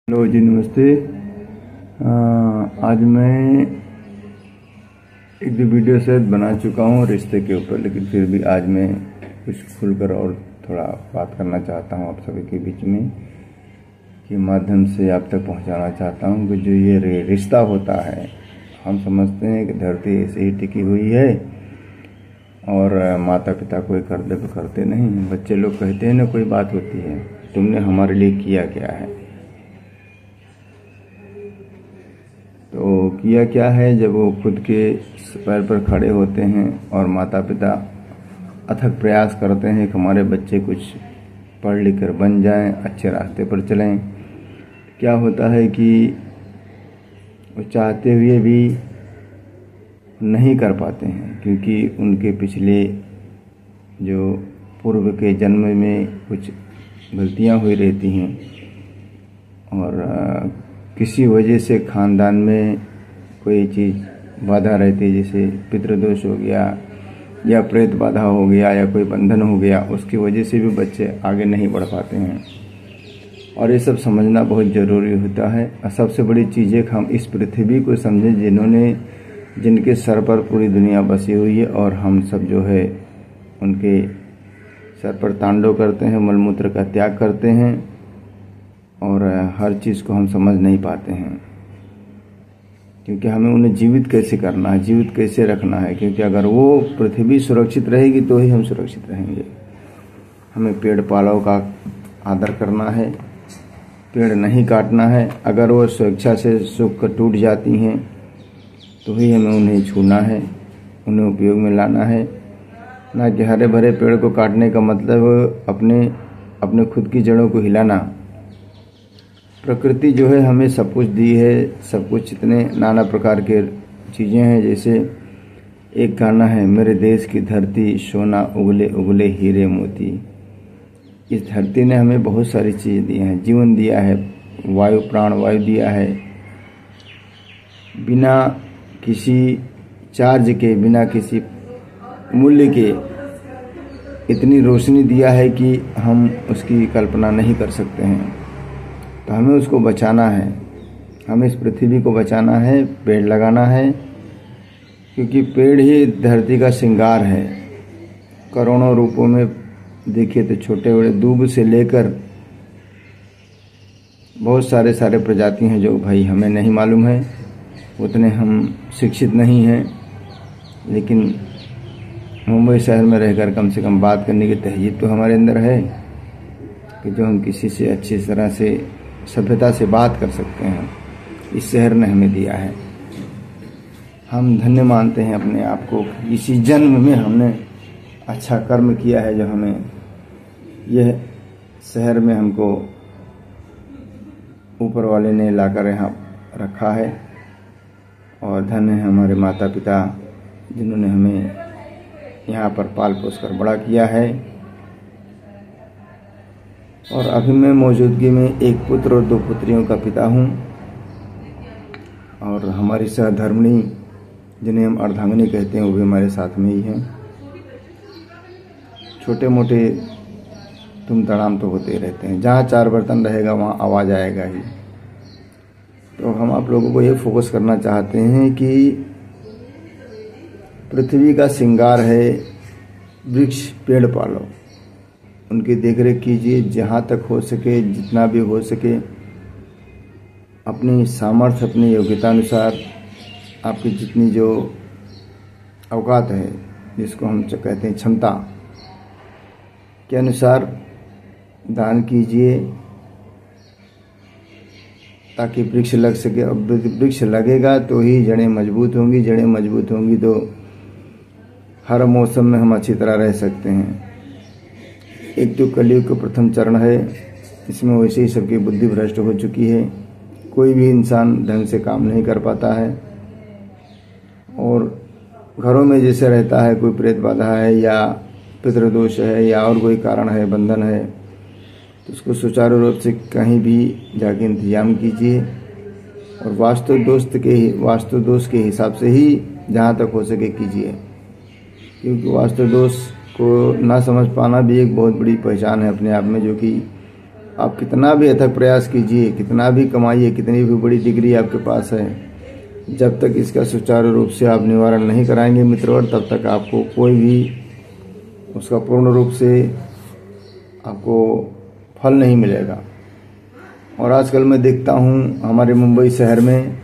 Hello जी, नमस्ते। आज मैं एक दो वीडियो शायद बना चुका हूँ रिश्ते के ऊपर, लेकिन फिर भी आज मैं कुछ खुलकर और थोड़ा बात करना चाहता हूँ आप सभी के बीच में, के माध्यम से आप तक पहुँचाना चाहता हूँ कि जो ये रिश्ता होता है, हम समझते हैं कि धरती ऐसे ही टिकी हुई है और माता पिता कोई कर्तव्य करते नहीं। बच्चे लोग कहते हैं ना, कोई बात होती है, तुमने हमारे लिए किया क्या है। तो किया क्या है, जब वो खुद के पैर पर खड़े होते हैं और माता पिता अथक प्रयास करते हैं कि हमारे बच्चे कुछ पढ़ लिख कर बन जाएं, अच्छे रास्ते पर चलें, क्या होता है कि वो चाहते हुए भी नहीं कर पाते हैं, क्योंकि उनके पिछले जो पूर्व के जन्म में कुछ गलतियां हुई रहती हैं और किसी वजह से खानदान में कोई चीज़ बाधा रहती है, जैसे पितृदोष हो गया या प्रेत बाधा हो गया या कोई बंधन हो गया, उसकी वजह से भी बच्चे आगे नहीं बढ़ पाते हैं। और ये सब समझना बहुत ज़रूरी होता है। और सबसे बड़ी चीज़ है कि हम इस पृथ्वी को समझें जिनके सर पर पूरी दुनिया बसी हुई है, और हम सब जो है उनके सर पर तांडव करते हैं, मलमूत्र का त्याग करते हैं और हर चीज़ को हम समझ नहीं पाते हैं, क्योंकि हमें उन्हें जीवित कैसे करना है, जीवित कैसे रखना है। क्योंकि अगर वो पृथ्वी सुरक्षित रहेगी तो ही हम सुरक्षित रहेंगे। हमें पेड़ पालों का आदर करना है, पेड़ नहीं काटना है। अगर वो स्वेच्छा से सूख कर टूट जाती हैं तो ही हमें उन्हें छूना है, उन्हें उपयोग में लाना है, ना कि हरे भरे पेड़ को काटने का मतलब अपने खुद की जड़ों को हिलाना। प्रकृति जो है हमें सब कुछ दी है, सब कुछ इतने नाना प्रकार के चीज़ें हैं। जैसे एक गाना है, मेरे देश की धरती सोना उगले उगले हीरे मोती। इस धरती ने हमें बहुत सारी चीज़ें दी हैं, जीवन दिया है, वायु प्राण वायु दिया है, बिना किसी चार्ज के, बिना किसी मूल्य के इतनी रोशनी दिया है कि हम उसकी कल्पना नहीं कर सकते हैं। तो हमें उसको बचाना है, हमें इस पृथ्वी को बचाना है, पेड़ लगाना है, क्योंकि पेड़ ही धरती का श्रृंगार है। करोड़ों रूपों में देखिए तो छोटे बड़े दूब से लेकर बहुत सारे प्रजाति हैं जो भाई हमें नहीं मालूम है, उतने हम शिक्षित नहीं हैं। लेकिन मुंबई शहर में रहकर कम से कम बात करने की तहजीब तो हमारे अंदर है कि जो हम किसी से अच्छी तरह से सभ्यता से बात कर सकते हैं। इस शहर ने हमें दिया है। हम धन्य मानते हैं अपने आप को, इसी जन्म में हमने अच्छा कर्म किया है जो हमें यह शहर में हमको ऊपर वाले ने लाकर यहाँ रखा है। और धन्य है हमारे माता पिता जिन्होंने हमें यहाँ पर पाल पोस कर बड़ा किया है। और अभी मैं मौजूदगी में एक पुत्र और दो पुत्रियों का पिता हूँ। और हमारी सहधर्मिणी जिन्हें हम अर्धांगिनी कहते हैं, वो भी हमारे साथ में ही हैं। छोटे मोटे तुम तड़ाम तो होते रहते हैं, जहाँ चार बर्तन रहेगा वहाँ आवाज़ आएगा ही। तो हम आप लोगों को ये फोकस करना चाहते हैं कि पृथ्वी का श्रृंगार है वृक्ष, पेड़ पालो, उनकी देखरेख कीजिए, जहाँ तक हो सके, जितना भी हो सके, अपनी सामर्थ्य, अपनी योग्यता अनुसार, आपकी जितनी जो औकात है, जिसको हम कहते हैं क्षमता के अनुसार दान कीजिए, ताकि वृक्ष लग सके। अब वृक्ष लगेगा तो ही जड़ें मजबूत होंगी, जड़ें मजबूत होंगी तो हर मौसम में हम अच्छी तरह रह सकते हैं। एक तो कलयुग का प्रथम चरण है, इसमें वैसे ही सबकी बुद्धि भ्रष्ट हो चुकी है, कोई भी इंसान ढंग से काम नहीं कर पाता है। और घरों में जैसे रहता है, कोई प्रेत बाधा है या पितृदोष है या और कोई कारण है, बंधन है, तो उसको सुचारू रूप से कहीं भी जाके इंतजाम कीजिए। और वास्तु दोष के हिसाब से ही जहाँ तक हो सके कीजिए, क्योंकि वास्तु दोष को ना समझ पाना भी एक बहुत बड़ी पहचान है अपने आप में, जो कि आप कितना भी अथक प्रयास कीजिए, कितना भी कमाइए, कितनी भी बड़ी डिग्री आपके पास है, जब तक इसका सुचारू रूप से आप निवारण नहीं कराएंगे मित्रवर, तब तक आपको कोई भी उसका पूर्ण रूप से आपको फल नहीं मिलेगा। और आजकल मैं देखता हूँ हमारे मुंबई शहर में